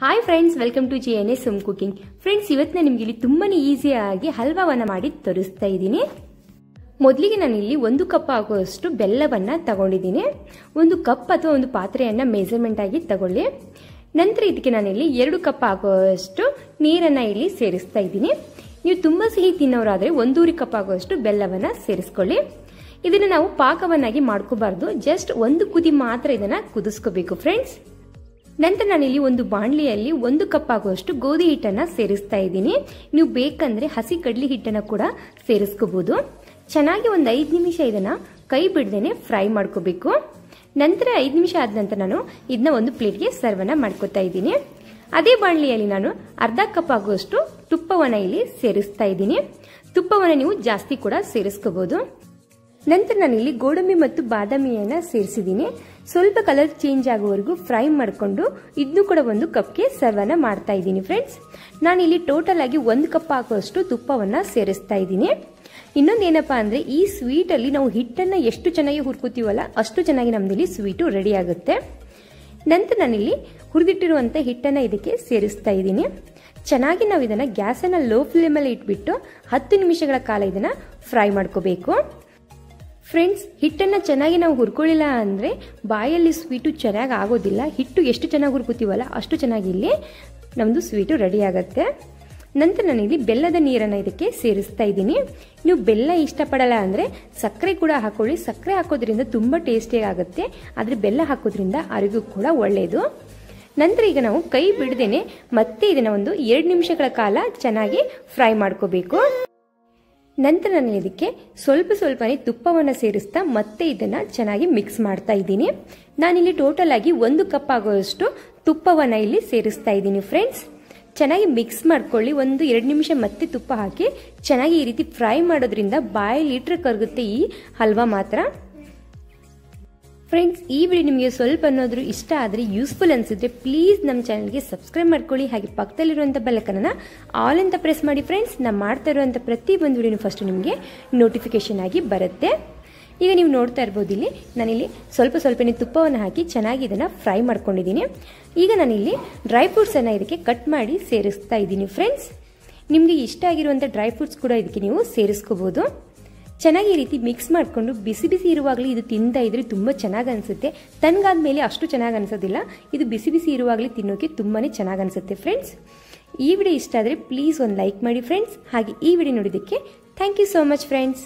Hi friends, welcome to JNS home cooking. Friends, ಇವತ್ತು ನಾನು ನಿಮಗೆ ಇಲ್ಲಿ ತುಂಬಾನೇ ಈಸಿಯಾಗಿ ಹಲ್ವಾವನ್ನ ಮಾಡಿ ತೋರಿಸ್ತಾ ಇದ್ದೀನಿ. ಮೊದಲಿಗೆ ನಾನು ಇಲ್ಲಿ 1 ಕಪ್ ಆಗುವಷ್ಟು ಬೆಲ್ಲವನ್ನ ತಗೊಂಡಿದ್ದೀನಿ. 1 ಕಪ್ ಅಥವಾ ಒಂದು ಪಾತ್ರೆಯನ್ನ ಮೆಜರ್ಮೆಂಟ್ ಆಗಿ ತಗೊಳ್ಳಿ. ನಂತರ ಇದಕ್ಕೆ ನಾನು ಇಲ್ಲಿ 2 ಕಪ್ ಆಗುವಷ್ಟು ನೀರನ್ನ ಇಲ್ಲಿ ಸೇರಿಸ್ತಾ ಇದ್ದೀನಿ. ನೀವು ತುಂಬಾ ಸಿಹಿ ತಿನ್ನೋರಾದ್ರೆ 1.5 ಕಪ್ ಆಗುವಷ್ಟು ಬೆಲ್ಲವನ್ನ ಸೇರಿಸ್ಕೊಳ್ಳಿ. ಇದನ್ನ ನಾವು ಪಾಕವನ್ನಾಗಿ ಮಾಡ್ಕೋಬಾರ್ದು, ಜಸ್ಟ್ 1 ಕುದಿ ಮಾತ್ರ ಇದನ್ನ ಕುದಿಸ್ಕೋಬೇಕು ಫ್ರೆಂಡ್ಸ್. ನಂತರ ನಾನಿಲ್ಲಿ ಒಂದು ಬಾಣಲಿಯಲ್ಲಿ 1 ಕಪ್ ಆಗುವಷ್ಟು ಗೋಧಿ ಹಿಟ್ಟನ್ನ ಸೇರಿಸ್ತಾ ಇದ್ದೀನಿ. ನೀವು ಬೇಕಂದ್ರೆ ಹಸಿ ಕಡ್ಲಿ ಹಿಟ್ಟನ್ನ ಕೂಡ ಸೇರಿಸ್ಕೋಬಹುದು. ಚೆನ್ನಾಗಿ ಒಂದು 5 ನಿಮಿಷ ಇದನ್ನ ಕೈ ಬಿಡದೇನೆ ಫ್ರೈ ಮಾಡ್ಕೋಬೇಕು. ನಂತರ 5 ನಿಮಿಷ ಆದ ನಂತರ ನಾನು ಇದನ್ನ ಒಂದು ಪ್ಲೇಟ್ಗೆ ಸರ್ವನ್ನ ಮಾಡ್ಕೋತಾ ಇದ್ದೀನಿ. ಅದೇ ಬಾಣಲಿಯಲ್ಲಿ ನಾನು ಅರ್ಧ ಕಪ್ ಆಗುವಷ್ಟು ತುಪ್ಪವನ್ನ ಇಲ್ಲಿ ಸೇರಿಸ್ತಾ ಇದ್ದೀನಿ. ತುಪ್ಪವನ್ನ ನೀವು ಜಾಸ್ತಿ ಕೂಡ ಸೇರಿಸ್ಕೋಬಹುದು. ನಂತರ ನಾನಿಲ್ಲಿ ಗೋಡಂಬಿ ಮತ್ತು ಬಾದಾಮಿಯನ್ನ ಸೇರಿಸಿದ್ದೀನಿ. ಸ್ವಲ್ಪ ಕಲರ್ ಚೇಂಜ್ ಆಗುವವರೆಗೂ ಫ್ರೈ ಮಾಡಿಕೊಂಡು ಇದನ್ನು ಕೂಡ 1 ಕಪ್ಗೆ ಸರ್ವನ್ನ ಮಾಡ್ತಾ ಇದ್ದೀನಿ ಫ್ರೆಂಡ್ಸ್. ನಾನಿಲ್ಲಿ ಟೋಟಲ್ ಆಗಿ 1 ಕಪ್ ಆಗುವಷ್ಟು ತುಪ್ಪವನ್ನ ಸೇರಿಸ್ತಾ ಇದ್ದೀನಿ. ಇನ್ನೊಂದೇನಪ್ಪಾ ಅಂದ್ರೆ ಈ ಸ್ವೀಟ್ ಅಲ್ಲಿ ನಾವು ಹಿಟ್ಟನ್ನ ಎಷ್ಟು ಚೆನ್ನಾಗಿ ಹುರ್ಕೋತೀವಲ್ಲ ಅಷ್ಟು ಚೆನ್ನಾಗಿ ನಮ್ದಿಲ್ಲಿ ಸ್ವೀಟು ರೆಡಿ ಆಗುತ್ತೆ. ನಂತರ ನಾನಿಲ್ಲಿ ಹುರಿದಿಟ್ಟಿರುವಂತ ಹಿಟ್ಟನ್ನ ಇದಕ್ಕೆ ಸೇರಿಸ್ತಾ ಇದ್ದೀನಿ. ಚೆನ್ನಾಗಿ ನಾವು ಇದನ್ನ ಗ್ಯಾಸನ್ನ ಲೋ ಫ್ಲೇಮ್ ಅಲ್ಲಿ ಇಟ್ಬಿಟ್ಟು 10 ನಿಮಿಷಗಳ ಕಾಲ ಇದನ್ನ ಫ್ರೈ ಮಾಡ್ಕೋಬೇಕು. ಫ್ರೆಂಡ್ಸ್, ಹಿಟ್ಟನ್ನ ಚೆನ್ನಾಗಿ ನಾವು ಹುರ್ಕೊಳ್ಳಿಲ್ಲ ಅಂದ್ರೆ ಬಾಯಲ್ಲಿ ಸ್ವೀಟು ಚೆನ್ನಾಗಿ ಆಗೋದಿಲ್ಲ. ಹಿಟ್ಟು ಎಷ್ಟು ಚೆನ್ನಾಗಿ ಹುರ್ಕೋತೀವಲ್ಲ ಅಷ್ಟು ಚೆನ್ನಾಗಿ ಇಲ್ಲಿ ನಮ್ದು ಸ್ವೀಟು ರೆಡಿ ಆಗುತ್ತೆ. ನಂತರ ನಾನಿಲ್ಲಿ ಬೆಲ್ಲದ ನೀರನ್ನ ಇದಕ್ಕೆ ಸೇರಿಸ್ತಾ ಇದ್ದೀನಿ. ನೀವು ಬೆಲ್ಲ ಇಷ್ಟಪಡಲ್ಲ ಅಂದ್ರೆ ಸಕ್ಕರೆ ಕೂಡ ಹಾಕೊಳ್ಳಿ. ಸಕ್ಕರೆ ಹಾಕೋದ್ರಿಂದ ತುಂಬಾ ಟೇಸ್ಟಿ ಆಗುತ್ತೆ, ಆದ್ರೆ ಬೆಲ್ಲ ಹಾಕೋದ್ರಿಂದ ಆರೋಗ್ಯ ಕೂಡ ಒಳ್ಳೆಯದು. ನಂತರ ಈಗ ನಾವು ಕೈ ಬಿಡದೇನೆ ಮತ್ತೆ ಇದನ್ನ ಒಂದು 2 ನಿಮಿಷಗಳ ಕಾಲ ಚೆನ್ನಾಗಿ ಫ್ರೈ ಮಾಡ್ಕೋಬೇಕು. ನಂತರ ನಾನು ಇದಕ್ಕೆ ಸ್ವಲ್ಪನೇ ತುಪ್ಪವನ್ನು ಸೇರಿಸ್ತಾ ಮತ್ತೆ ಇದನ್ನ ಚೆನ್ನಾಗಿ ಮಿಕ್ಸ್ ಮಾಡ್ತಾ ಇದ್ದೀನಿ. ನಾನಿಲ್ಲಿ ಟೋಟಲ್ ಆಗಿ 1 ಕಪ್ ಆಗುವಷ್ಟು ತುಪ್ಪವನ್ನ ಇಲ್ಲಿ ಸೇರಿಸ್ತಾ ಇದ್ದೀನಿ ಫ್ರೆಂಡ್ಸ್. ಚೆನ್ನಾಗಿ ಮಿಕ್ಸ್ ಮಾಡ್ಕೊಳ್ಳಿ. 1-2 ನಿಮಿಷ ಮತ್ತೆ ತುಪ್ಪ ಹಾಕಿ ಚೆನ್ನಾಗಿ ಈ ರೀತಿ ಫ್ರೈ ಮಾಡೋದ್ರಿಂದ ಬಾಯಲ್ಲಿ ಇಟ್ರೆ ಕರಗುತ್ತೆ ಈ ಹಲ್ವಾ ಮಾತ್ರ. ಫ್ರೆಂಡ್ಸ್, ಈ ವಿಡಿಯೋ ನಿಮಗೆ ಸ್ವಲ್ಪ ಅನ್ನೋದ್ರು ಇಷ್ಟ ಆದರೆ ಯೂಸ್ಫುಲ್ ಅನ್ಸಿದ್ರೆ ಪ್ಲೀಸ್ ನಮ್ಮ ಚಾನಲ್ಗೆ ಸಬ್ಸ್ಕ್ರೈಬ್ ಮಾಡ್ಕೊಳ್ಳಿ. ಹಾಗೆ ಪಕ್ಕದಲ್ಲಿರುವಂಥ ಬೆಲ್ಲೈಕನ್ನ ಆಲ್ ಅಂತ ಪ್ರೆಸ್ ಮಾಡಿ ಫ್ರೆಂಡ್ಸ್. ನಾನು ಮಾಡ್ತಾ ಇರುವಂಥ ಪ್ರತಿ ಒಂದು ವಿಡಿಯೋನು ಫಸ್ಟ್ ನಿಮಗೆ ನೋಟಿಫಿಕೇಶನ್ ಆಗಿ ಬರುತ್ತೆ. ಈಗ ನೀವು ನೋಡ್ತಾ ಇರ್ಬೋದು, ಇಲ್ಲಿ ನಾನಿಲ್ಲಿ ಸ್ವಲ್ಪನೇ ತುಪ್ಪವನ್ನು ಹಾಕಿ ಚೆನ್ನಾಗಿ ಇದನ್ನು ಫ್ರೈ ಮಾಡ್ಕೊಂಡಿದ್ದೀನಿ. ಈಗ ನಾನಿಲ್ಲಿ ಡ್ರೈ ಫ್ರೂಟ್ಸನ್ನು ಇದಕ್ಕೆ ಕಟ್ ಮಾಡಿ ಸೇರಿಸ್ತಾ ಇದ್ದೀನಿ ಫ್ರೆಂಡ್ಸ್. ನಿಮಗೆ ಇಷ್ಟ ಆಗಿರುವಂಥ ಡ್ರೈ ಫ್ರೂಟ್ಸ್ ಕೂಡ ಇದಕ್ಕೆ ನೀವು ಸೇರಿಸ್ಕೋಬಹುದು. ಚೆನ್ನಾಗಿ ಈ ರೀತಿ ಮಿಕ್ಸ್ ಮಾಡಿಕೊಂಡು ಬಿಸಿ ಇರುವಾಗಲೇ ಇದು ತಿಂತಾ ಇದ್ರೆ ತುಂಬ ಚೆನ್ನಾಗಿ ಅನಿಸುತ್ತೆ. ತಣ್ಣಗಾದ್ಮೇಲೆ ಅಷ್ಟು ಚೆನ್ನಾಗಿ ಅನಿಸೋದಿಲ್ಲ. ಇದು ಬಿಸಿ ಇರುವಾಗಲೇ ತಿನ್ನೋಕೆ ತುಂಬಾ ಚೆನ್ನಾಗಿ ಅನಿಸುತ್ತೆ ಫ್ರೆಂಡ್ಸ್. ಈ ವಿಡಿಯೋ ಇಷ್ಟ ಆದರೆ ಪ್ಲೀಸ್ ಒಂದು ಲೈಕ್ ಮಾಡಿ ಫ್ರೆಂಡ್ಸ್. ಹಾಗೆ ಈ ವಿಡಿಯೋ ನೋಡಿದ್ದಕ್ಕೆ thank you so much friends.